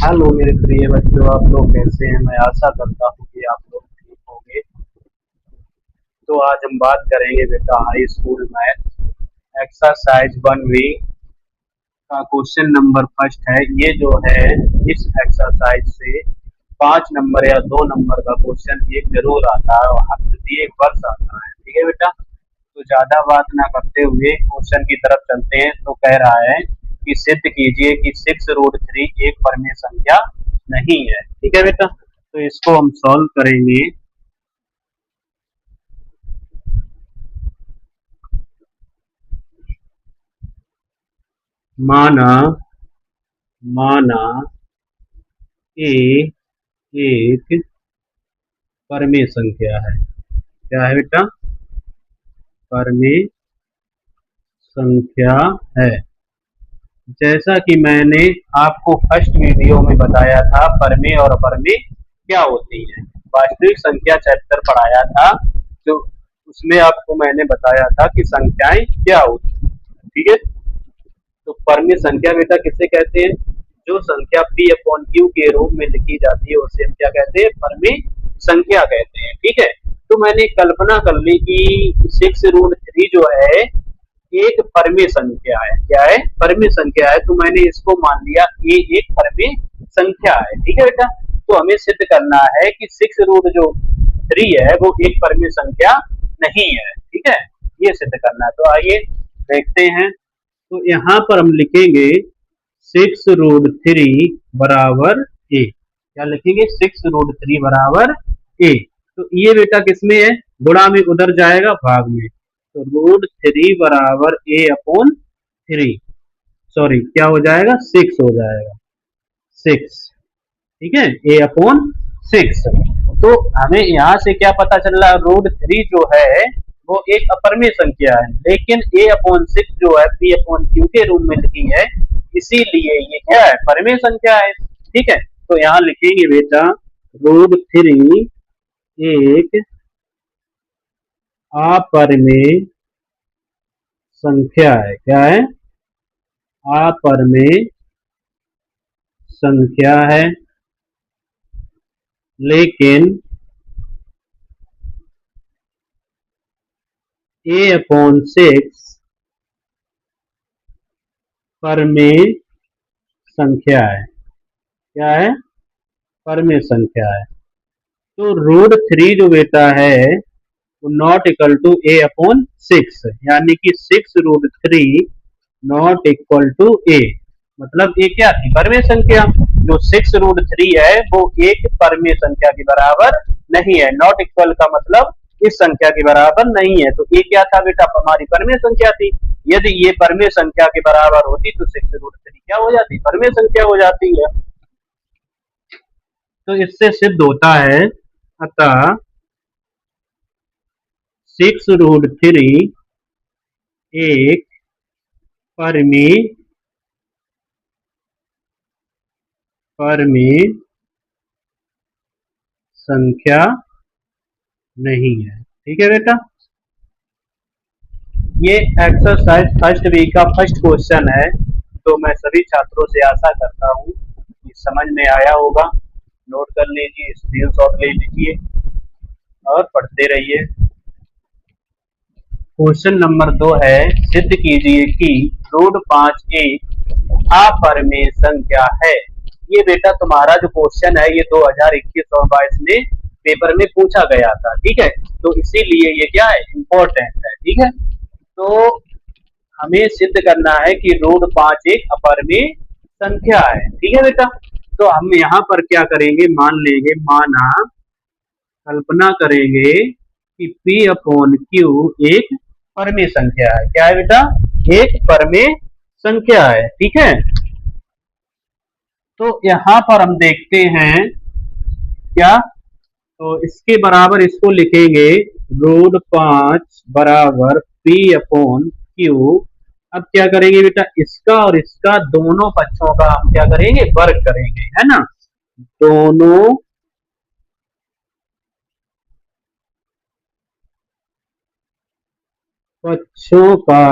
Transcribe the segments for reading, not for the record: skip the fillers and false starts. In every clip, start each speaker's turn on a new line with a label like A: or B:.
A: Hello मेरे प्रिय बच्चों, आप लोग कैसे हैं? मैं आशा करता हूँ कि आप लोग ठीक होंगे। तो आज हम बात करेंगे बेटा हाई स्कूल मैथ एक्सरसाइज 1 वी का क्वेश्चन नंबर फर्स्ट है। ये जो है इस एक्सरसाइज से 5 नंबर या 2 नंबर का क्वेश्चन एक जरूर आता है और हर एक वर्ष आता है। ठीक है बेटा, तो ज्यादा बात ना करते हुए क्वेश्चन की तरफ चलते हैं। तो कह रहा है कि सिद्ध कीजिए कि 6√3 एक परमेय संख्या नहीं है। ठीक है बेटा, तो इसको हम सॉल्व करेंगे। माना माना ए एक परमेय संख्या है। क्या है बेटा? परमेय संख्या है। जैसा कि मैंने आपको फर्स्ट वीडियो में बताया था, परमेय और अपरमेय क्या होती है। वास्तविक संख्या चैप्टर पढ़ाया था, जो उसमें आपको मैंने बताया था कि संख्याएं क्या होती है। ठीक है, तो परमेय संख्या बेटा किसे कहते हैं? जो संख्या पी अपॉन क्यू के रूप में लिखी जाती है उसे हम क्या कहते हैं? परमेय संख्या कहते हैं। ठीक है, तो मैंने कल्पना कर ली कि 6√3 जो है एक परमेय संख्या है। क्या है? परमेय संख्या है। तो मैंने इसको मान लिया ये एक परमेय संख्या है। ठीक है बेटा, तो हमें सिद्ध करना है कि 6√3 है वो एक परमेय संख्या नहीं है। ठीक है, ये सिद्ध करना है। तो आइए देखते हैं। तो यहाँ पर हम लिखेंगे 6√3 बराबर ए। क्या लिखेंगे? 6√3 बराबर ए। तो ये बेटा किसमें है? गुणा में उधर जाएगा भाग में। तो √3 बराबर ए अपॉन 3, सॉरी क्या हो जाएगा? 6 हो जाएगा। 6, ठीक है, ए अपॉन 6। तो हमें यहाँ से क्या पता चल रहा है? √3 जो है वो एक अपरमेय संख्या है, लेकिन ए अपॉन 6 जो है पी अपॉन क्यू के रूप में लिखी है, इसीलिए ये क्या है? परमेय संख्या है। ठीक है, तो यहाँ लिखेंगे बेटा √3 एक अपरमेय संख्या है। क्या है? अपरमेय संख्या है, लेकिन ए अपॉन 6 परमेय संख्या है। क्या है? परमेय संख्या है। तो √3 जो बेटा है वो not equal to a upon 6, यानी कि 6√3 नॉट इक्वल टू ए। मतलब ये क्या थी? परमेय संख्या। जो 6√3 है वो एक परमेय संख्या के बराबर नहीं है। नॉट इक्वल का मतलब इस संख्या के बराबर नहीं है। तो ये क्या था बेटा? हमारी परमेय संख्या थी। यदि ये परमेय संख्या के बराबर होती तो 6√3 क्या हो जाती? परमेय संख्या हो जाती है। तो इससे सिद्ध होता है, अतः 6√3 एक परमेय परमेय संख्या नहीं है। ठीक है बेटा, ये एक्सरसाइज फर्स्ट वीक का फर्स्ट क्वेश्चन है। तो मैं सभी छात्रों से आशा करता हूँ कि समझ में आया होगा। नोट कर लीजिए, स्क्रीनशॉट ले लीजिए और पढ़ते रहिए। क्वेश्चन नंबर 2 है, सिद्ध कीजिए कि √5 एक अपरमेय संख्या है। ये बेटा तुम्हारा जो क्वेश्चन है ये 2021 और 22 में पेपर में पूछा गया था। ठीक है, तो इसीलिए ये क्या है? इम्पोर्टेंट है। ठीक है, तो हमें सिद्ध करना है कि √5 एक अपरमेय संख्या है। ठीक है बेटा, तो हम यहाँ पर क्या करेंगे? मान लेंगे, माना कल्पना करेंगे कि P अपॉन Q एक परमेय संख्या है। क्या है बेटा? एक परमेय संख्या है। ठीक है, तो यहाँ पर हम देखते हैं क्या, तो इसके बराबर इसको लिखेंगे √5 बराबर P अपॉन Q। अब क्या करेंगे बेटा? इसका और इसका दोनों पक्षों का हम क्या करेंगे? वर्ग करेंगे, है ना। दोनों पक्षों का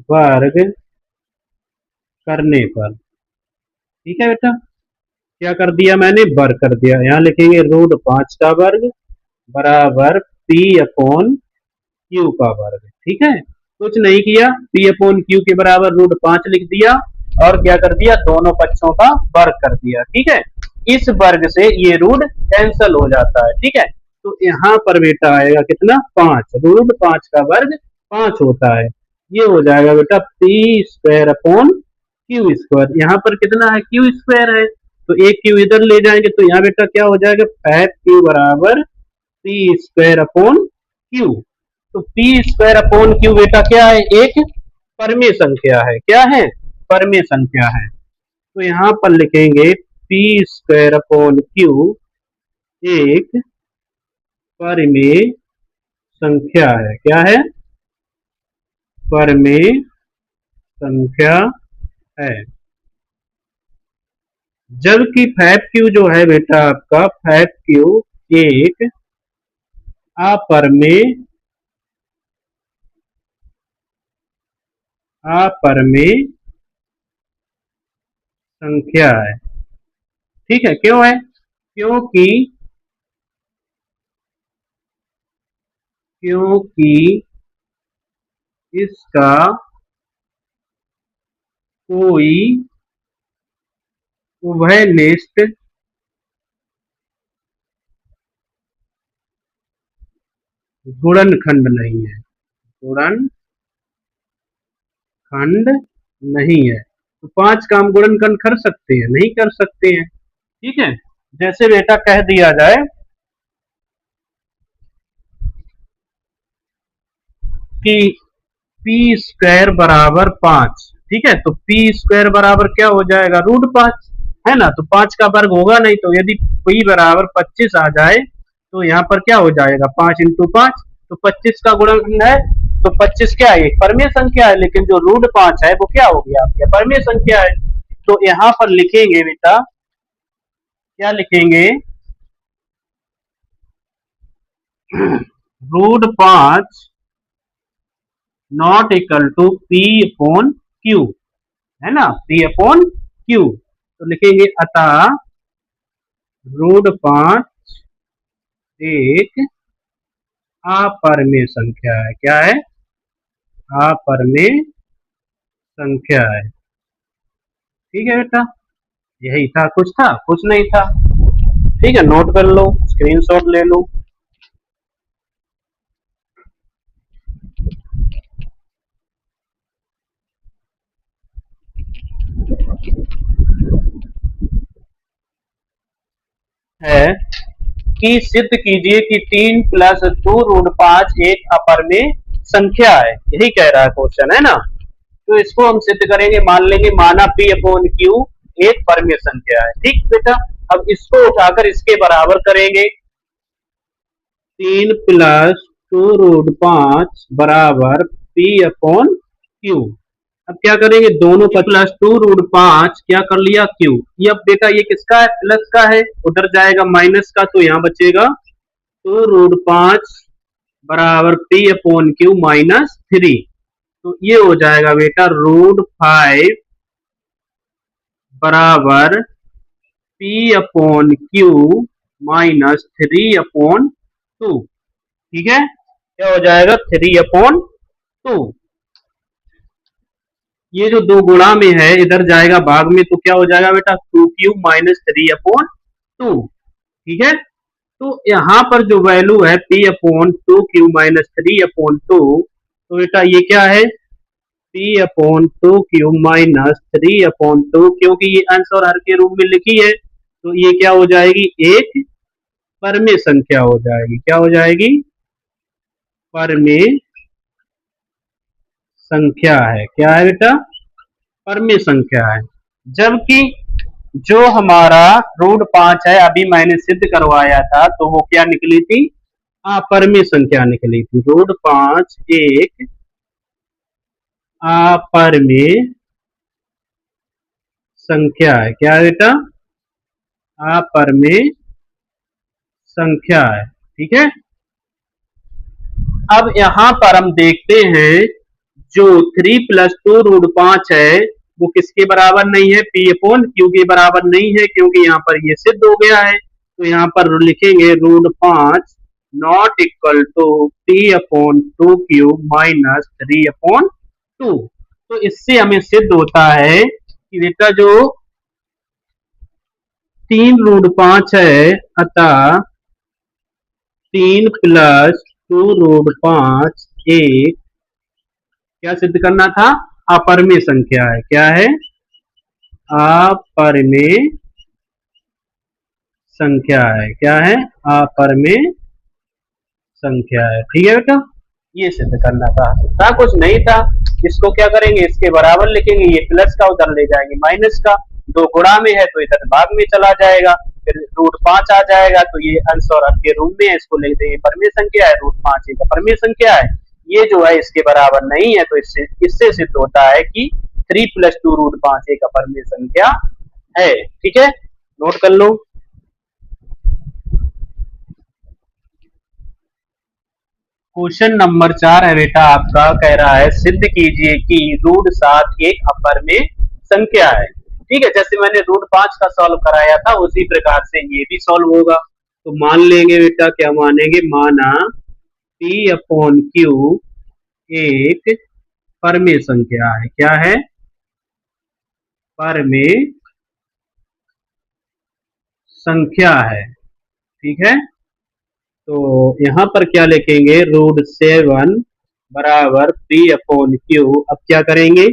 A: वर्ग करने पर ठीक है बेटा, क्या कर दिया मैंने, वर्ग कर दिया। यहाँ लिखेंगे √5 का वर्ग बराबर पी अपॉन क्यू का वर्ग। ठीक है, कुछ नहीं किया, पी अपॉन क्यू के बराबर √5 लिख दिया और क्या कर दिया, दोनों पक्षों का वर्ग कर दिया। ठीक है, इस वर्ग से ये रूट कैंसल हो जाता है। ठीक है, तो यहाँ पर बेटा आएगा कितना, 5, √5 का वर्ग 5 होता है। ये हो जाएगा बेटा P square upon Q square. यहाँ पर कितना है, क्यू स्क्वायर है, तो एक क्यू इधर ले जाएंगे तो यहाँ बेटा क्या हो जाएगा, 5q बराबर पी स्क्वायर अपॉन क्यू। तो पी स्क्वायर अपॉन क्यू बेटा क्या है, एक परमेय संख्या है। क्या है, परमेय संख्या है। तो यहाँ पर लिखेंगे पी स्क्वायर अपॉन क्यू एक परमेय संख्या है। क्या है, परमेय संख्या है। जबकि 5q जो है बेटा आपका, 5q एक अपरमेय संख्या है। ठीक है, क्यों है, क्योंकि इसका कोई उभयनिष्ठ गुणनखंड नहीं है, गुणनखंड नहीं है। तो 5 का हम गुणनखंड कर सकते हैं, नहीं कर सकते हैं। ठीक है, जैसे बेटा कह दिया जाए कि पी स्क्वायर बराबर 5। ठीक है, तो पी स्क्वायर बराबर क्या हो जाएगा, √5 है ना, तो 5 का वर्ग होगा नहीं, तो यदि पी बराबर 25 आ जाए तो यहाँ पर क्या हो जाएगा, 5 इंटू 5, तो 25 का गुणनखंड है, तो 25 क्या है, एक परमेय संख्या है, लेकिन जो √5 है वो क्या हो गया आपका, परमेय संख्या है। तो यहाँ पर लिखेंगे बेटा, क्या लिखेंगे, √5 not equal to p upon q, है ना, पी अपॉन क्यू। तो लिखेंगे अतः √5 एक अपरमेय संख्या है। क्या है, अपरमेय संख्या है। ठीक है बेटा, यही था, कुछ नहीं था। ठीक है, नोट कर लो, स्क्रीनशॉट ले लो। है कि सिद्ध कीजिए कि 3 + 2√5 एक अपरमेय संख्या है, यही कह रहा है क्वेश्चन, है ना। तो इसको हम सिद्ध करेंगे, मान लेंगे, माना पी अपॉन क्यू एक परमेय संख्या है। ठीक बेटा, अब इसको उठाकर इसके बराबर करेंगे, 3 + 2√5 बराबर पी अपॉन क्यू। अब क्या करेंगे, दोनों का +2√5 क्या कर लिया, क्यू। ये अब बेटा ये किसका है, प्लस का है, उधर जाएगा माइनस का, तो यहाँ बचेगा 2√5 बराबर पी अपॉन क्यू -3। तो ये हो जाएगा बेटा √5 बराबर पी अपॉन क्यू -3/2। ठीक है, क्या हो जाएगा, 3/2। ये जो दो गुणा में है इधर जाएगा भाग में, तो क्या हो जाएगा बेटा, 2q -3/2। ठीक है, तो यहाँ पर जो वैल्यू है p अपॉन 2q -3/2, तो बेटा ये क्या है, p अपॉन 2q -3/2, क्योंकि ये अंश और हर के रूप में लिखी है, तो ये क्या हो जाएगी, एक परमेय संख्या हो जाएगी। क्या हो जाएगी, परमेय संख्या है। क्या है बेटा, परमेय संख्या है। जबकि जो हमारा √5 है, अभी मैंने सिद्ध करवाया था, तो वो क्या निकली थी, अपरमेय संख्या निकली थी। √5 एक अपरमेय संख्या है। क्या है बेटा, अपरमेय संख्या है। ठीक है, अब यहां पर हम देखते हैं जो 3 + 2√5 है वो किसके बराबर नहीं है, पी अपॉन क्यू के बराबर नहीं है, क्योंकि यहाँ पर ये सिद्ध हो गया है। तो यहाँ पर लिखेंगे root 5 not equal to p upon 2 q minus 3/2। तो इससे हमें सिद्ध होता है कि बेटा जो 3√5 है, अतः 3 + 2√5 एक क्या सिद्ध करना था, अपरिमेय संख्या है। क्या है, अपरिमेय संख्या है। क्या है, अपरिमेय संख्या है। ठीक है बेटा, ये सिद्ध करना था कुछ नहीं था। इसको क्या करेंगे, इसके बराबर लिखेंगे, ये प्लस का उधर ले जाएंगे माइनस का, दो गुणा में है तो इधर भाग में चला जाएगा, फिर √5 आ जाएगा, तो ये अंश और हर के रूप में है, इसको लिख देंगे परमेय संख्या है, √5 एक अपरिमेय संख्या है, ये जो है इसके बराबर नहीं है। तो इससे सिद्ध होता है कि 3 + 2√5 एक अपरिमेय संख्या है। ठीक है, नोट कर लो। क्वेश्चन नंबर 4 है बेटा आपका, कह रहा है सिद्ध कीजिए कि √7 एक अपरिमेय संख्या है। ठीक है, जैसे मैंने √5 का सॉल्व कराया था उसी प्रकार से ये भी सॉल्व होगा। तो मान लेंगे बेटा, क्या मानेंगे, माना पी अपॉन क्यू एक परमेय संख्या है। क्या है, परमेय संख्या है। ठीक है, तो यहां पर क्या लिखेंगे, √7 बराबर पी अपॉन क्यू। अब क्या करेंगे,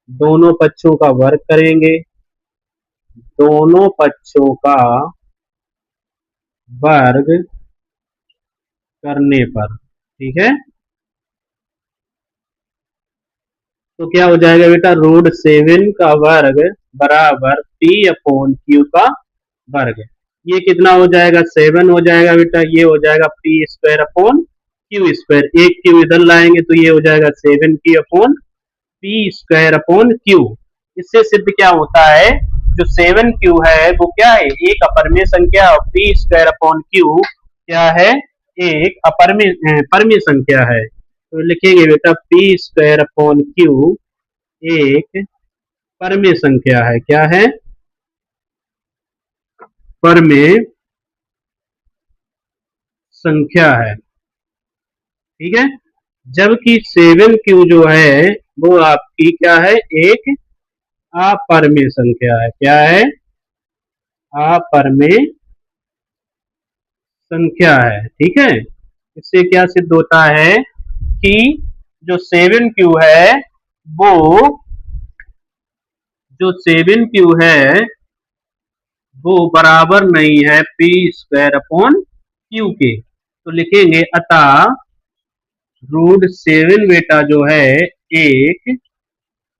A: दोनों पक्षों का वर्ग करेंगे, दोनों पक्षों का वर्ग करने पर। ठीक है, तो क्या हो जाएगा बेटा, √7 का वर्ग बराबर पी अपॉन क्यू का वर्ग। ये कितना हो जाएगा, 7 हो जाएगा बेटा, ये हो जाएगा p² अपॉन q², एक क्यू इधर लाएंगे तो ये हो जाएगा 7p upon p² upon Q. इससे सिद्ध क्या होता है, जो 7q है वो क्या है, एक अपरिमेय संख्या, और p² अपॉन क्यू क्या है, एक अपरिमेय परमेय संख्या है। तो लिखेंगे बेटा p² अपॉन क्यू एक परमेय संख्या है। क्या है, परमेय संख्या है। ठीक है, जबकि 7q जो है वो आपकी क्या है, एक अपरिमेय संख्या है। क्या है, अपरिमेय संख्या है। ठीक है, इससे क्या सिद्ध होता है कि जो 7q है वो, जो 7q है वो बराबर नहीं है p² अपॉन क्यू के। तो लिखेंगे अतः √7 बेटा जो है एक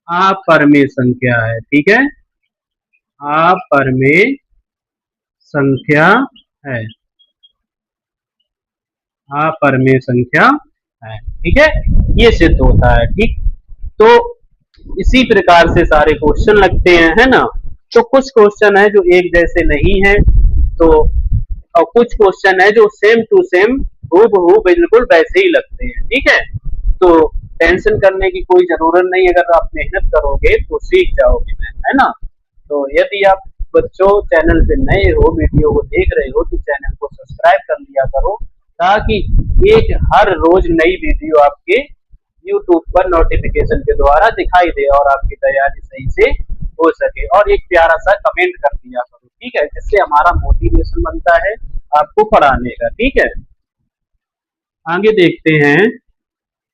A: अपरिमेय संख्या है। ठीक है, अपरिमेय संख्या है, अपरिमेय संख्या है। ठीक है, ये सिद्ध होता है। ठीक, तो इसी प्रकार से सारे क्वेश्चन लगते हैं, है ना। तो कुछ क्वेश्चन है जो एक जैसे नहीं है, तो और कुछ क्वेश्चन है जो सेम टू सेम हूबहू बिल्कुल वैसे ही लगते हैं। ठीक है, तो टेंशन करने की कोई जरूरत नहीं, अगर आप मेहनत करोगे तो सीख जाओगे, है ना। तो यदि आप बच्चों चैनल पे नए हो, वीडियो को देख रहे हो, तो चैनल को सब्सक्राइब कर लिया करो, ताकि एक हर रोज नई वीडियो आपके यूट्यूब पर नोटिफिकेशन के द्वारा दिखाई दे और आपकी तैयारी सही से हो सके। और एक प्यारा सा कमेंट कर दिया करो, ठीक है, जिससे हमारा मोटिवेशन बनता है आपको पढ़ाने का। ठीक है, आगे देखते हैं।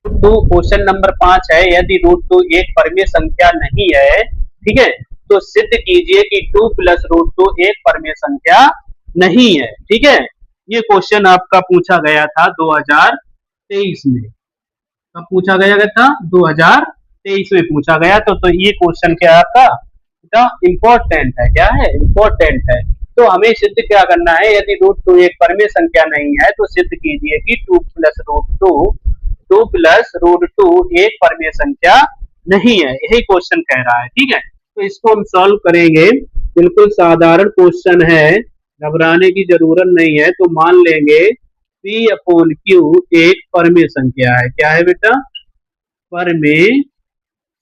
A: तो क्वेश्चन नंबर 5 है, यदि √2 एक परमेय संख्या नहीं है, ठीक है, तो सिद्ध कीजिए कि 2 + √2 एक परमेय संख्या नहीं है। ठीक है, ये क्वेश्चन आपका पूछा गया था 2023 में। कब पूछा गया था, 2023 में पूछा गया। तो ये क्वेश्चन क्या आपका इम्पोर्टेंट है। क्या है, इम्पोर्टेंट है। तो हमें सिद्ध क्या करना है, यदि √2 एक परमेय संख्या नहीं है तो सिद्ध कीजिए कि 2 + √2 एक परमेय संख्या नहीं है। यही क्वेश्चन कह रहा है। ठीक है, तो इसको हम सॉल्व करेंगे। बिल्कुल साधारण क्वेश्चन है, घबराने की जरूरत नहीं है। तो मान लेंगे p अपॉन क्यू एक परमेय संख्या है। क्या है बेटा, परमेय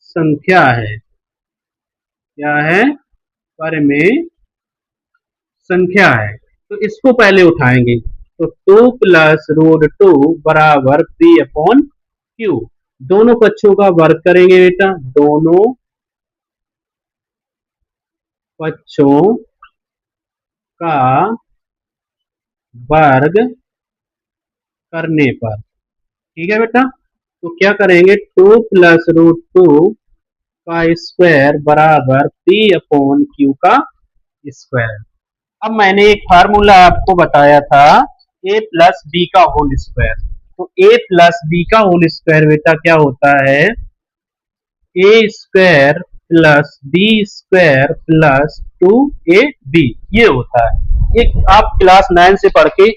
A: संख्या है। क्या है, परिमेय संख्या है। तो इसको पहले उठाएंगे, तो 2 + √2 बराबर P/Q। दोनों पक्षों का वर्ग करेंगे बेटा, दोनों पक्षों का वर्ग करने पर, ठीक है बेटा। तो क्या करेंगे, 2 + √2 का स्क्वायर बराबर P/Q का स्क्वायर। अब मैंने एक फार्मूला आपको बताया था, a+b का होल स्क्वायर। तो a+b का होल स्क्वायर बेटा क्या होता है, a² + b² + 2ab, ये होता है। एक आप क्लास 9 से पढ़ के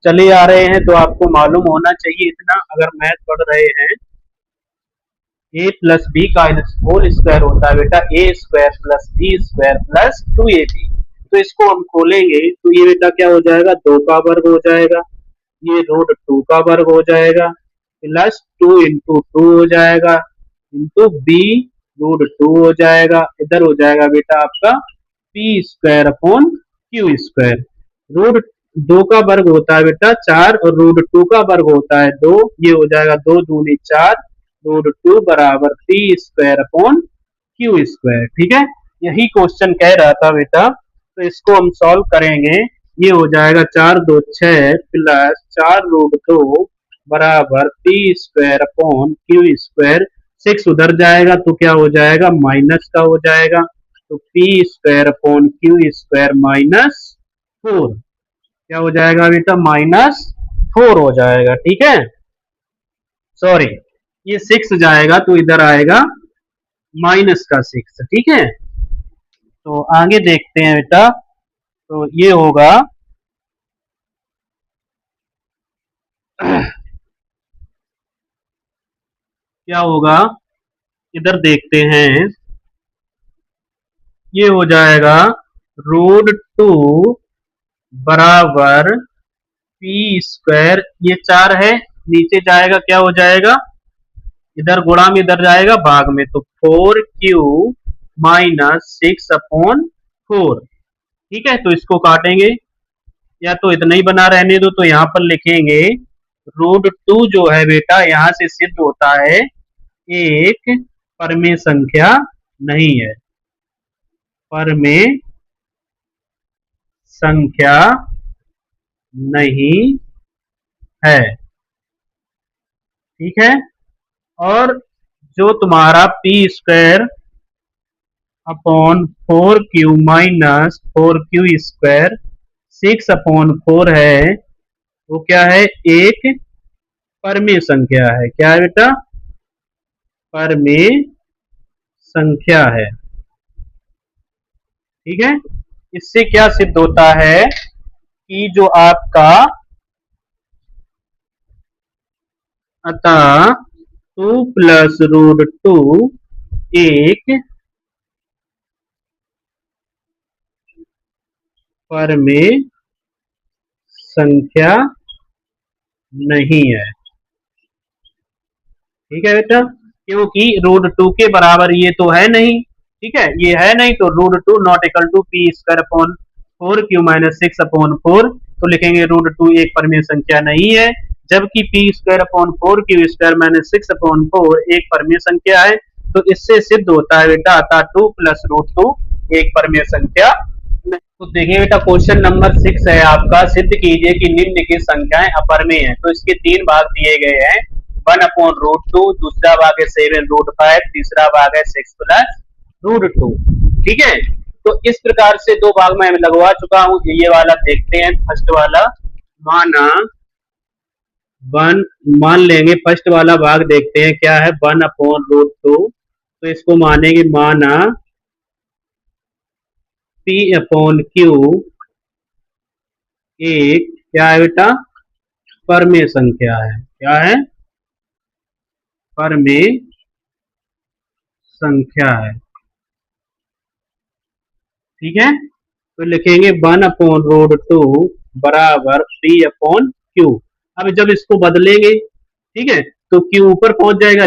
A: चले आ रहे हैं तो आपको मालूम होना चाहिए इतना, अगर मैथ पढ़ रहे हैं। a+b का होल स्क्वायर होता है बेटा a² + b² + 2ab। तो इसको हम खोलेंगे तो ये बेटा क्या हो जाएगा, 2 का वर्ग हो जाएगा, ये √2 का वर्ग हो जाएगा, प्लस 2 इंटू 2 हो जाएगा, इंटू b√2 हो जाएगा, इधर हो जाएगा बेटा आपका P²/Q²। रूट 2 का वर्ग होता है बेटा 4 और √2 का वर्ग होता है 2, ये हो जाएगा 2 दूनी 4, √2 बराबर P²/Q²। ठीक है, यही क्वेश्चन कह रहा था बेटा, तो इसको हम सॉल्व करेंगे। ये हो जाएगा 4×2 6 प्लस 4√2 बराबर P²/Q²। 6 उधर जाएगा तो क्या हो जाएगा, माइनस का हो जाएगा, तो P²/Q² -4। क्या हो जाएगा बेटा, -4 हो जाएगा। ठीक है, सॉरी, ये 6 जाएगा तो इधर आएगा -6। ठीक है, तो आगे देखते हैं बेटा, तो ये होगा क्या होगा, इधर देखते हैं, ये हो जाएगा √2 बराबर P², ये 4 है, नीचे जाएगा क्या हो जाएगा, इधर गुणा में इधर जाएगा भाग में, तो 4Q -6/4। ठीक है, तो इसको काटेंगे, या तो इतना ही बना रहने दो, तो यहाँ पर लिखेंगे √2 जो है बेटा यहाँ से सिद्ध होता है एक परिमेय संख्या नहीं है, परिमेय संख्या नहीं है। ठीक है, और जो तुम्हारा P²/4Q -4Q² 6/4 है, वो क्या है, एक परिमेय संख्या है। क्या है बेटा, परिमेय संख्या है। ठीक है, इससे क्या सिद्ध होता है कि जो आपका, अतः 2 + √2 एक परिमेय संख्या नहीं है। ठीक है बेटा, क्योंकि √2 के बराबर ये तो है नहीं। ठीक है, ये है नहीं, तो √2 ≠ P²/4Q -6/4, तो लिखेंगे √2 एक परिमेय संख्या नहीं है, जबकि P²/4Q² -6/4 एक परिमेय संख्या है। तो इससे सिद्ध होता है बेटा, अतः 2 + √2 एक परिमेय संख्या। तो देखिए बेटा, क्वेश्चन नंबर 6 है आपका, सिद्ध कीजिए कि निम्नलिखित संख्याएं अपरिमेय हैं। तो इसके 3 भाग दिए गए हैं, 1/√2, दूसरा भाग है 7√5, तीसरा भाग है 6 + √2। ठीक है, तो इस प्रकार से 2 भाग में लगवा चुका हूं। ये वाला देखते हैं, फर्स्ट वाला माना वन, मान लेंगे फर्स्ट वाला भाग देखते हैं क्या है, 1/√2। तो इसको मानेंगे माना P/Q एक क्या है बेटा, परिमेय संख्या है। क्या है, परिमेय संख्या है। ठीक है, तो लिखेंगे 1/√2 बराबर P/Q। अब जब इसको बदलेंगे, ठीक है, तो क्यू ऊपर पहुंच जाएगा,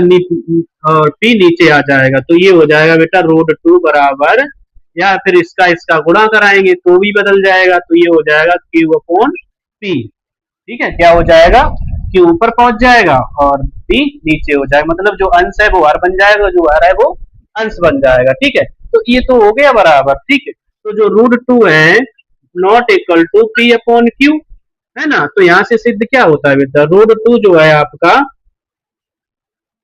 A: और पी नीचे आ जाएगा, तो ये हो जाएगा बेटा रूट टू बराबर, या फिर इसका इसका गुणा कराएंगे तो भी बदल जाएगा, तो ये हो जाएगा क्यू अपॉन पी। ठीक है, क्या हो जाएगा, क्यू ऊपर पहुंच जाएगा और पी नीचे हो जाएगा, मतलब जो अंश है वो हर बन जाएगा, जो हर है वो अंश बन जाएगा। ठीक है, तो ये तो हो गया बराबर। ठीक है, तो जो रूट टू है not equal to p upon q, है ना, तो यहां से सिद्ध क्या होता है बेटा, रूट टू जो है आपका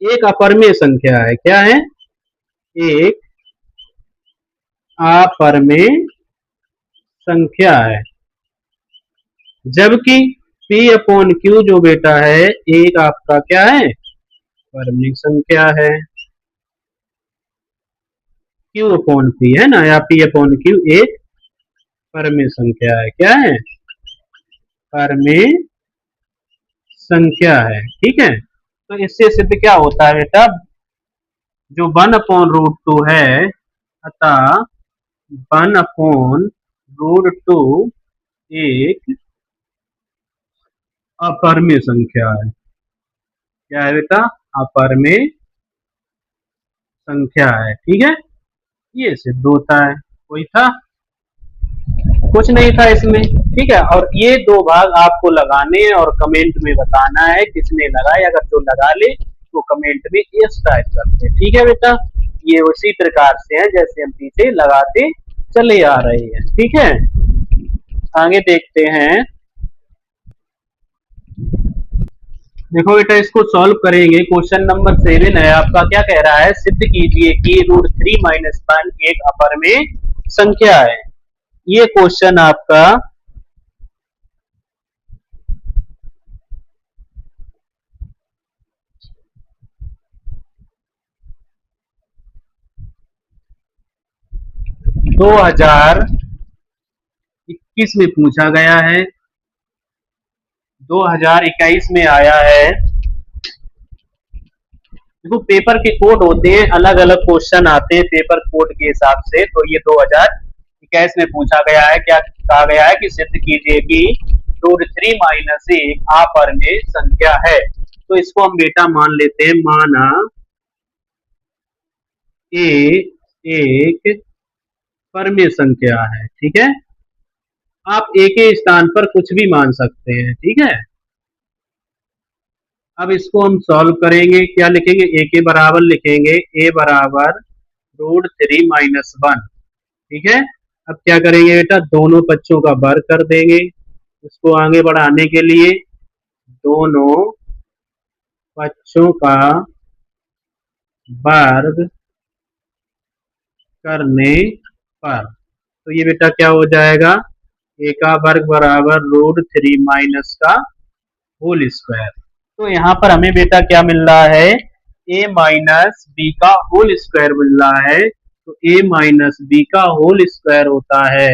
A: एक अपरिमेय संख्या है। क्या है, एक अपरिमेय संख्या है, जबकि P अपॉन Q जो बेटा है एक आपका क्या है, परिमेय संख्या है। Q अपॉन P है ना, या P अपॉन Q एक परिमेय संख्या है। क्या है, परिमेय संख्या है। ठीक है, तो इससे सिद्ध क्या होता है बेटा, जो वन अपॉन रूट टू है, अतः वन अपॉन रूट टू एक अपरिमेय संख्या है। क्या है बेटा, अपरिमेय संख्या है। ठीक है, ये सिद्ध होता है। कोई था, कुछ नहीं था इसमें। ठीक है, और ये दो भाग आपको लगाने हैं और कमेंट में बताना है किसने लगाए, अगर जो लगा ले तो कमेंट में यस टाइप करते। ठीक है बेटा, ये उसी प्रकार से है जैसे हम पीछे लगाते चले आ रहे हैं। ठीक है, आगे देखते हैं। देखो बेटा, इसको सॉल्व करेंगे। क्वेश्चन नंबर 7 है आपका, क्या कह रहा है, सिद्ध कीजिए कि रूट थ्री माइनस वन एक अपरिमेय संख्या है। ये क्वेश्चन आपका दो हजार 21 में पूछा गया है, 2021 में आया है। देखो पेपर के कोड होते हैं, अलग अलग क्वेश्चन आते हैं पेपर कोड के हिसाब से, तो ये 2021 में पूछा गया है। क्या कहा गया है कि सिद्ध कीजिए कि रूट थ्री माइनस एक अपरिमेय संख्या है। तो इसको हम बेटा मान लेते हैं, माना ए एक परिमेय संख्या है। ठीक है, आप ए के स्थान पर कुछ भी मान सकते हैं। ठीक है, अब इसको हम सॉल्व करेंगे। क्या लिखेंगे, ए के बराबर लिखेंगे, ए बराबर रूट थ्री माइनस वन। ठीक है, अब क्या करेंगे बेटा, दोनों पक्षों का वर्ग कर देंगे। इसको आगे बढ़ाने के लिए दोनों पक्षों का वर्ग करने पर, तो ये बेटा क्या हो जाएगा, ए का वर्ग बराबर रूट थ्री माइनस का होल स्क्वायर। तो यहाँ पर हमें बेटा क्या मिल रहा है, ए माइनस बी का होल स्क्वायर मिल रहा है। तो ए माइनस बी का होल स्क्वायर होता है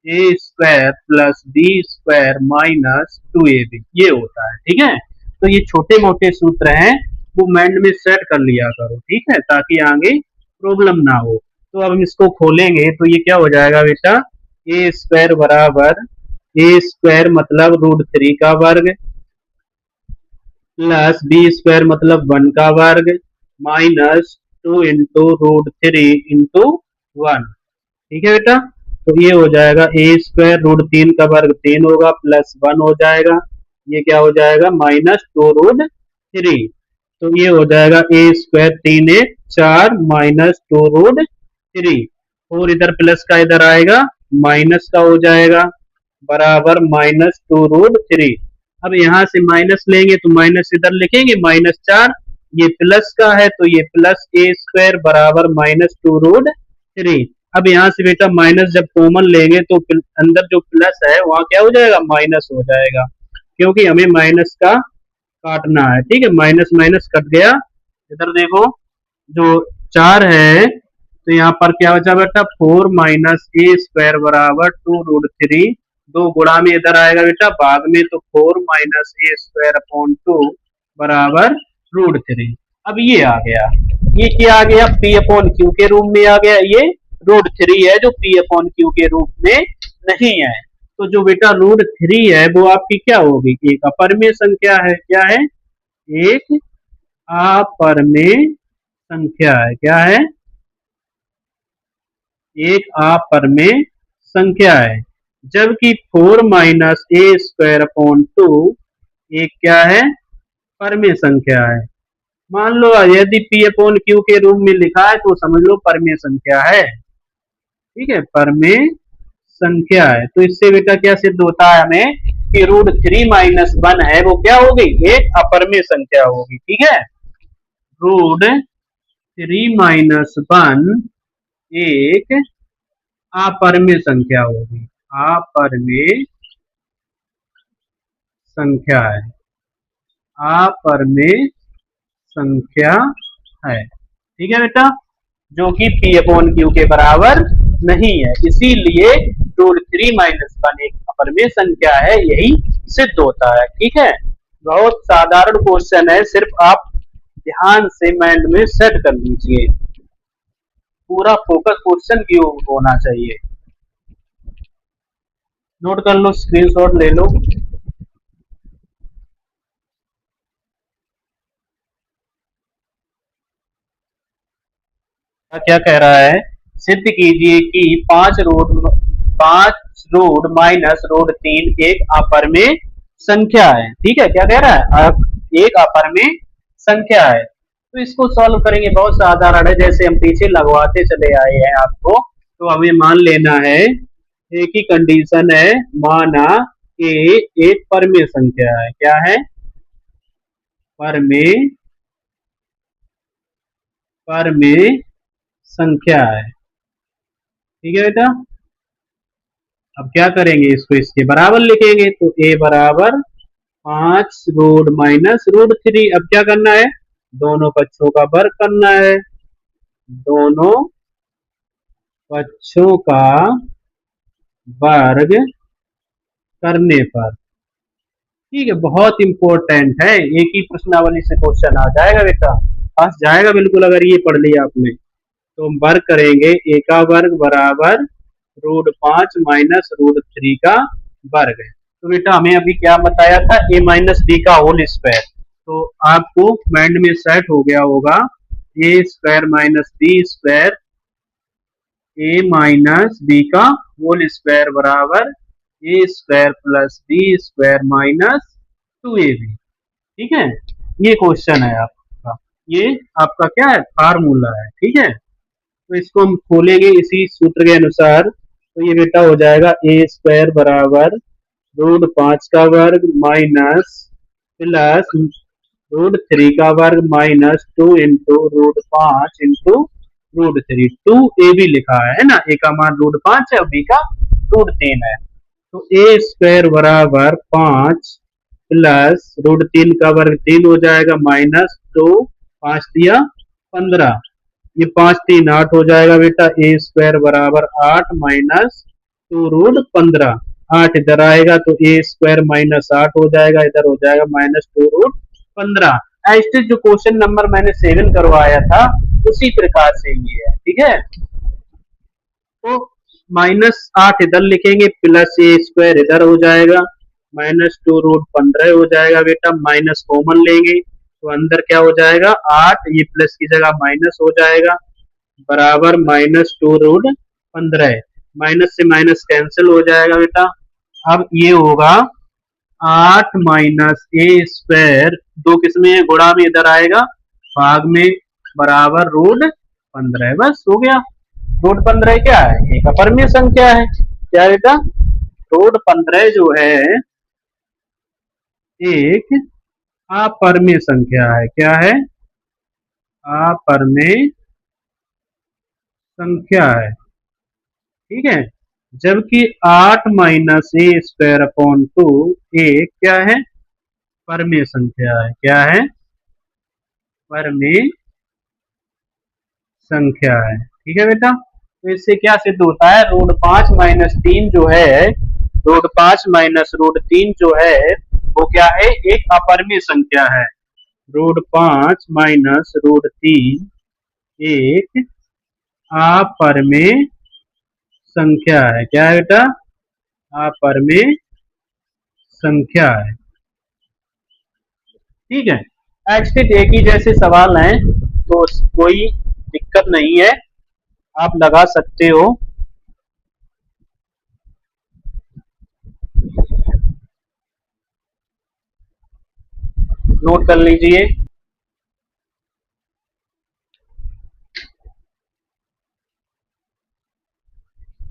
A: A square plus B square minus two A B, ये होता है। ठीक है, तो ये छोटे मोटे सूत्र हैं, वो माइंड में सेट कर लिया करो। ठीक है, ताकि आगे प्रॉब्लम ना हो। तो अब हम इसको खोलेंगे तो ये क्या हो जाएगा बेटा, ए स्क्वायर बराबर, ए स्क्वायर मतलब रूट थ्री का वर्ग प्लस बी स्क्वायर मतलब वन का वर्ग minus two into root three into one. ठीक है बेटा, तो ये हो जाएगा ए स्क्वायर रूट तीन का वर्ग तीन होगा प्लस वन हो जाएगा, ये क्या हो जाएगा माइनस टू रूट थ्री। तो ये हो जाएगा ए स्क्वायर तीन एक चार माइनस टू रूट थ्री, और इधर प्लस का इधर आएगा माइनस का हो जाएगा बराबर माइनस टू रूट थ्री। अब यहाँ से माइनस लेंगे तो माइनस इधर लिखेंगे माइनस चार, ये प्लस का है तो ये प्लस ए स्क्वायर बराबर माइनस टू रूट थ्री। अब यहाँ से बेटा माइनस जब कॉमन लेंगे तो अंदर जो प्लस है वहां क्या हो जाएगा, माइनस हो जाएगा, क्योंकि हमें माइनस का काटना है। ठीक है, माइनस माइनस कट गया। इधर देखो जो चार है तो यहाँ पर क्या बचा बेटा, फोर माइनस ए स्क्वायर बराबर टू रूट थ्री, दो गुणा में इधर आएगा बेटा भाग में, तो फोर माइनस ए स्क्वायर अपॉन टू बराबर रूट थ्री। अब ये आ गया, ये क्या आ गया, पी अपॉन क्यू के रूप में आ गया, ये रूट थ्री है जो पी अपॉन क्यू के रूप में नहीं है। तो जो बेटा रूट थ्री है वो आपकी क्या होगी, एक अपरिमेय संख्या है। क्या है, एक अपरिमेय संख्या है। क्या है? एक अपरिमेय संख्या है। जबकि 4 - a² अपॉन 2 एक क्या है? परिमेय संख्या है। मान लो यदि p अपॉन क्यू के रूप में लिखा है तो समझ लो परिमेय संख्या है। ठीक है, परिमेय संख्या है। तो इससे बेटा क्या सिद्ध होता है हमें कि √3 - 1 है वो क्या होगी? एक अपरिमेय संख्या होगी। ठीक है, √3 - 1 एक अपरिमेय संख्या होगी। अपरिमेय संख्या है। अपरिमेय संख्या है। ठीक है बेटा, जो कि p अपॉन क्यू के बराबर नहीं है, इसीलिए √3 - 1 एक अपरिमेय संख्या है, यही सिद्ध होता है। ठीक है, बहुत साधारण क्वेश्चन है, सिर्फ आप ध्यान से माइंड में सेट कर लीजिए। पूरा फोकस क्वेश्चन की ओर होना चाहिए। नोट कर लो, स्क्रीनशॉट ले लो। क्या कह रहा है? सिद्ध कीजिए कि 5√-3 एक अपरिमेय संख्या है। ठीक है, क्या कह रहा है? एक अपरिमेय संख्या है। तो इसको सॉल्व करेंगे, बहुत साधारण है, जैसे हम पीछे लगवाते चले आए हैं आपको। तो हमें मान लेना है, एक ही कंडीशन है, माना ए एक परिमेय संख्या है। क्या है? परिमेय परिमेय संख्या है। ठीक है बेटा, अब क्या करेंगे, इसको इसके बराबर लिखेंगे। तो a बराबर 5√-√3। अब क्या करना है? दोनों पक्षों का वर्ग करना है। दोनों पक्षों का वर्ग करने पर, ठीक है, बहुत इंपॉर्टेंट है, एक ही प्रश्नावली से क्वेश्चन आ जाएगा बेटा, पास जाएगा बिल्कुल अगर ये पढ़ लिया आपने। तो हम वर्ग करेंगे, a का वर्ग बराबर √5 - √3 का वर्ग है। तो बेटा हमें अभी क्या बताया था? a - b का होल स्क्वायर। तो आपको माइंड में सेट हो गया होगा, a² - b² a - b का होल स्क्वायर बराबर a² + b² - 2ab। ठीक है, ये क्वेश्चन है आपका, ये आपका क्या है? फार्मूला है। ठीक है, तो इसको हम खोलेंगे इसी सूत्र के अनुसार। तो ये बेटा हो जाएगा a² बराबर √5 का वर्ग माइनस प्लस √3 का वर्ग माइनस 2 इंटू √5 इंटू √3। 2ab लिखा है ना, a का मान √5 है और b का √3 है। तो a² बराबर 5 प्लस √3 का वर्ग 3 हो जाएगा माइनस 2, 5 दिया 15, ये 5×3 = 8 हो जाएगा बेटा। a² बराबर 8 माइनस 2√15। 8 इधर आएगा तो a² - 8 हो जाएगा, इधर हो जाएगा -2√15। ऐसे जो क्वेश्चन नंबर मैंने 7 करवाया था उसी प्रकार से ये है। ठीक है, तो -8 इधर लिखेंगे, प्लस a² इधर हो जाएगा, -2√15 हो जाएगा बेटा। माइनस कॉमन लेंगे तो अंदर क्या हो जाएगा? 8, ये प्लस की जगह माइनस हो जाएगा, बराबर -2√15। माइनस से माइनस कैंसिल हो जाएगा बेटा। अब ये होगा 8 माइनस a², दो किस्में है, गुणा में इधर आएगा, भाग में, बराबर √15। बस हो गया। √15 क्या है? एक अपरिमेय संख्या है। क्या बेटा? √15 जो है एक अपरिमेय संख्या है। क्या है? अपरिमेय संख्या है। ठीक है, जबकि 8 - a²/2 एक क्या है? परिमेय संख्या है। क्या है? परिमेय संख्या है। ठीक है बेटा, तो इससे क्या सिद्ध होता है? √5 - 3 जो है, √5 - √3 जो है वो क्या है? एक अपरिमेय संख्या है। √5 - √3 एक अपरिमेय संख्या है। क्या है बेटा? अपरिमेय संख्या है। ठीक है, एक्चुअली एक ही जैसे सवाल हैं तो कोई दिक्कत नहीं है, आप लगा सकते हो। नोट कर लीजिए।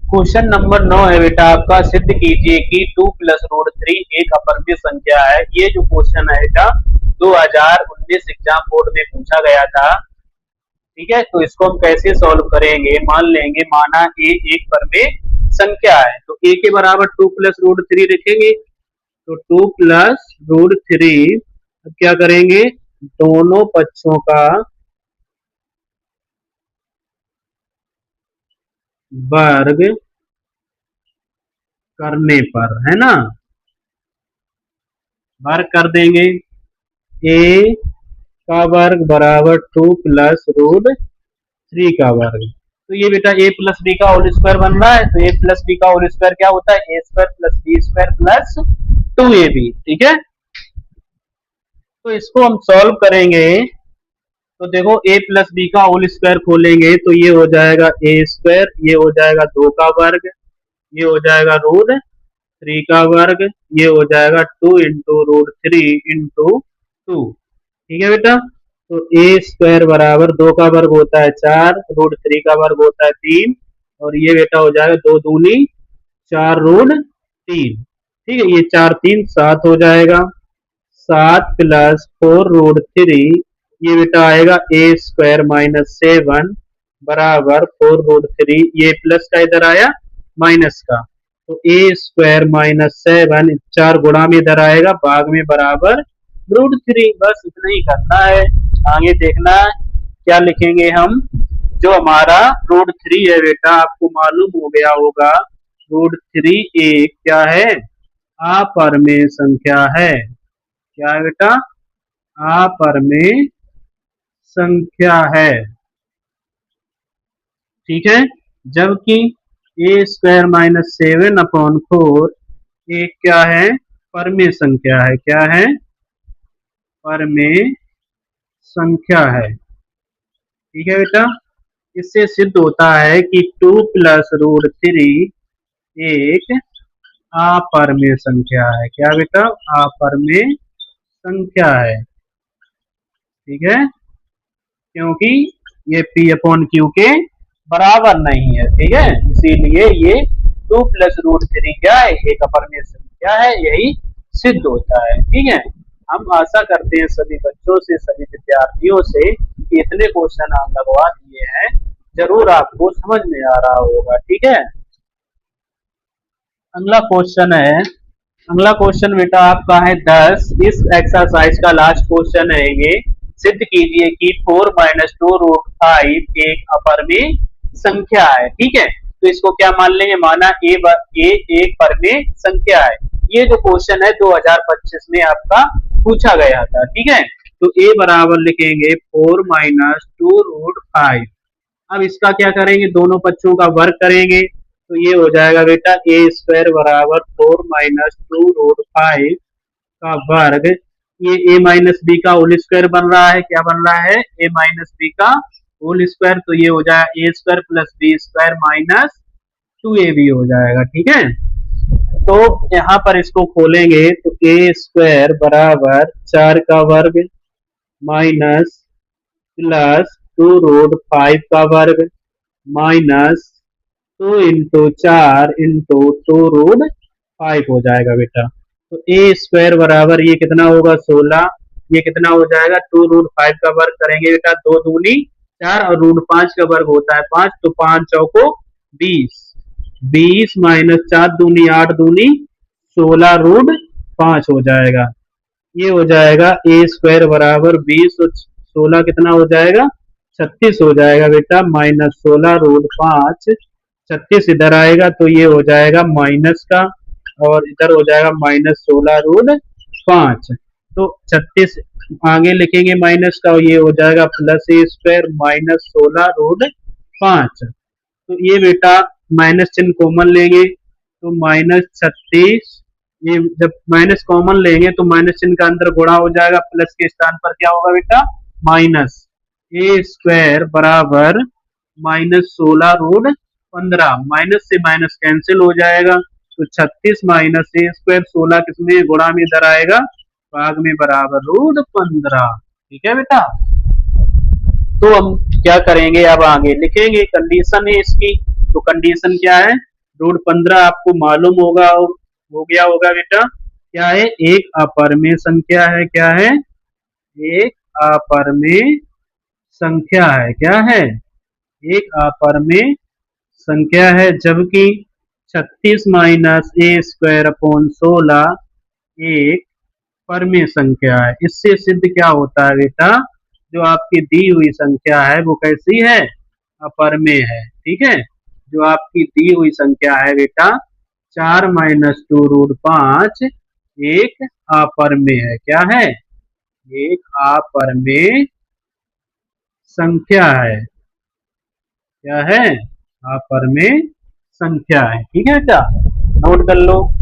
A: क्वेश्चन नंबर 9 है बेटा आपका, सिद्ध कीजिए कि 2 + √3 एक अपरिमेय संख्या है। ये जो क्वेश्चन है बेटा 2019 एग्जाम बोर्ड में पूछा गया था। ठीक है, तो इसको हम कैसे सॉल्व करेंगे, मान लेंगे माना ए एक परिमेय संख्या है, तो ए के बराबर 2 + √3 रखेंगे। तो 2 + √3, अब क्या करेंगे, दोनों पक्षों का वर्ग करने पर, है ना, वर्ग कर देंगे। ए का वर्ग बराबर 2 + √3 का वर्ग। तो ये बेटा ए प्लस बी का होल स्क्वायर बन रहा है, तो ए प्लस बी का होल स्क्वायर क्या होता है, A square plus B square plus 2ab। ठीक है, तो इसको हम सॉल्व करेंगे। तो देखो ए प्लस बी का होल स्क्वायर खोलेंगे तो ये हो जाएगा ए स्क्वायर, ये हो जाएगा 2 का वर्ग, ये हो जाएगा √3 का वर्ग, ये हो जाएगा 2 × √3 × 2। ठीक है बेटा, तो ए स्क्वायर बराबर 2 का वर्ग होता है 4, √3 का वर्ग होता है 3, और ये बेटा हो जाएगा 2 दूनी 4 √3। ठीक है, ये 4 3 7 हो जाएगा, 7 + 4 √3, ये बेटा आएगा ए स्क्वायर -7 बराबर 4 √3, ये प्लस का इधर आया माइनस का, तो ए स्क्वायर -7 4 गुणा में इधर आएगा, भाग में बराबर √3। बस इतना ही करना है, आगे देखना है क्या लिखेंगे हम। जो हमारा √3 है बेटा आपको मालूम हो गया होगा, √3 एक क्या है, अपरिमेय संख्या है। क्या है बेटा, अपरिमेय संख्या है। ठीक है, जबकि ए स्क्वायर -7/4 एक क्या है, परिमेय संख्या है। क्या है, परिमेय संख्या है। ठीक है बेटा, इससे सिद्ध होता है कि 2 + √3 एक अपरिमेय संख्या है। क्या बेटा, अपरिमेय संख्या है। ठीक है, क्योंकि ये P/Q के बराबर नहीं है। ठीक है, इसीलिए ये 2 + √3 क्या है, एक अपरिमेय संख्या है, यही सिद्ध होता है। ठीक है, हम आशा करते हैं सभी बच्चों से, सभी विद्यार्थियों से कि इतने क्वेश्चन आप लगवा दिए हैं, जरूर आपको समझ में आ रहा होगा। ठीक है, अगला क्वेश्चन है, अगला क्वेश्चन बेटा आपका है 10। इस एक्सरसाइज का लास्ट क्वेश्चन है ये। सिद्ध कीजिए कि 4 - 2 √5 एक अपरिमेय संख्या है। ठीक है, तो इसको क्या मान लेंगे, माना ए एक परिमेय संख्या है। ये जो क्वेश्चन है 2025 में आपका पूछा गया था। ठीक है, तो ए बराबर लिखेंगे 4 - 2 √5। अब इसका क्या करेंगे, दोनों पक्षों का वर्ग करेंगे, तो ये हो जाएगा बेटा ए स्क्वायर बराबर 4 - 2 √5 का वर्ग, ये ए माइनस बी का होल स्क्वायर बन रहा है। क्या बन रहा है, ए माइनस बी का होल स्क्वायर, तो ये हो जाएगा A square plus B square -2ab हो जाएगा। ठीक है, तो यहाँ पर इसको खोलेंगे तो ए स्क्वायर बराबर 4 का वर्ग माइनस प्लस 2 √5 का वर्ग माइनस 2 × 4 × 2 √5 हो जाएगा बेटा। तो ए स्क्वायर बराबर ये कितना होगा 16, ये कितना हो जाएगा 2 √5 का वर्ग करेंगे बेटा, 2 दूनी 4 और √5 का वर्ग होता है 5, तो 5 चौको 20, 20 - 4 दूनी 8 दूनी 16 √5 हो जाएगा। ये हो जाएगा ए स्क्वायर बराबर 20 और 16 कितना हो जाएगा 36 हो जाएगा बेटा, -16 √5, 36 इधर आएगा तो ये हो जाएगा माइनस का, और इधर हो जाएगा -16 √5। तो 36 आगे लिखेंगे माइनस का, ये हो जाएगा प्लस ए स्क्वायर -16 √5। तो ये बेटा माइनस चिन्ह कॉमन लेंगे तो -36 ये जब माइनस कॉमन लेंगे तो माइनस चिन्ह का अंदर गुणा हो जाएगा, प्लस के स्थान पर क्या होगा बेटा, माइनस। ए स्क्वायर बराबर -16√15, माइनस से माइनस कैंसिल हो जाएगा, तो 36 माइनस ए स्क्वायर, 16 किसमें गुणा में इधर आएगा, भाग में बराबर √15। ठीक है बेटा। तो हम क्या करेंगे, अब आगे लिखेंगे, कंडीशन है इसकी। तो कंडीशन क्या है, √15 आपको मालूम होगा, हो गया होगा बेटा, क्या है, एक अपरिमेय संख्या है, क्या है, एक अपरिमेय संख्या है, क्या है, एक अपरिमेय संख्या है, जबकि 36 माइनस ए स्क्वायर अपॉन 16 एक परमेय संख्या है। इससे सिद्ध क्या होता है बेटा, जो आपकी दी हुई संख्या है वो कैसी है, अपरमेय है। ठीक है, जो आपकी दी हुई संख्या है बेटा 4 - 2√5 एक अपरमेय है, क्या है, एक अपरमेय संख्या है, क्या है, अपरमेय संख्या है। ठीक है बेटा, नोट कर लो।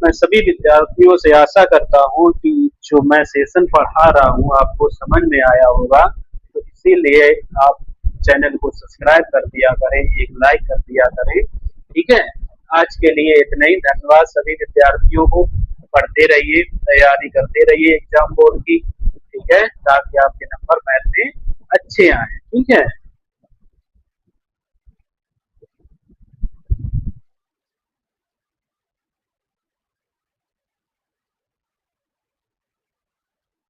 A: मैं सभी विद्यार्थियों से आशा करता हूँ कि जो मैं सेशन पढ़ा रहा हूँ आपको समझ में आया होगा, तो इसीलिए आप चैनल को सब्सक्राइब कर दिया करें, एक लाइक कर दिया करें। ठीक है, आज के लिए इतना ही, धन्यवाद सभी विद्यार्थियों को। पढ़ते रहिए, तैयारी करते रहिए एग्जाम बोर्ड की, ठीक है, ताकि आपके नंबर मैथ में अच्छे आए। ठीक है।